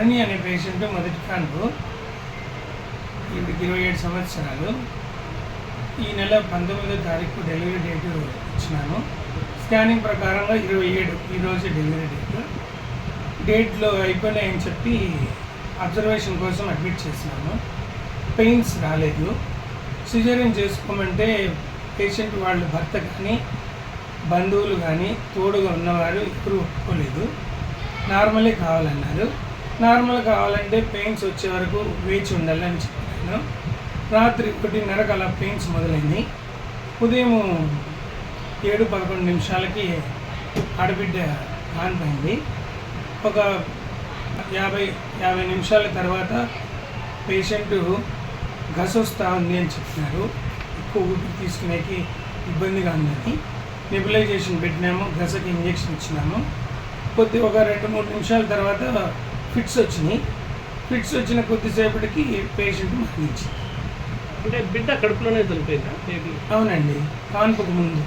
ధరణి అనే పేషెంట్ మొదటి కాన్పు. ఈవిడికి 27 సంవత్సరాలు. ఈ నెల 19వ తారీఖు డెలివరీ డేట్ ఇచ్చినాను. స్కానింగ్ ప్రకారంగా 27 ఈరోజు డెలివరీ డేట్లో అయిపోయినాయని చెప్పి అబ్జర్వేషన్ కోసం అడ్మిట్ చేసినాను. పెయిన్స్ రాలేదు. సిజేరియన్ చేసుకోమంటే పేషెంట్ వాళ్ళ భర్త కానీ బంధువులు కానీ తోడుగా ఉన్నవారు ఎప్పుడు ఒప్పుకోలేదు. నార్మలే కావాలన్నారు. నార్మల్ కావాలంటే పెయిన్స్ వచ్చే వరకు వేచి ఉండాలని చెప్పాను. రాత్రి 1:30కి అలా పెయిన్స్ మొదలైంది. ఉదయం 7-11 నిమిషాలకి ఆడబిడ్డ కానిపోయింది. ఒక 50 నిమిషాల తర్వాత పేషెంట్ గస వస్తూ ఉంది అని చెప్పినారు. ఎక్కువ ఊపిరి తీసుకునేకి ఇబ్బందిగా ఉందని నెబులైజేషన్ పెట్టినాము. గసకి ఇంజెక్షన్ ఇచ్చినాము. ఒక 2-3 నిమిషాల తర్వాత ఫిట్స్ వచ్చినాయి. ఫిట్స్ వచ్చిన కొద్దిసేపటికి పేషెంట్ మరణించింది. అంటే బిడ్డ కడుపులోనే చనిపోయిందా? అవునండి, కాన్పుకు ముందు.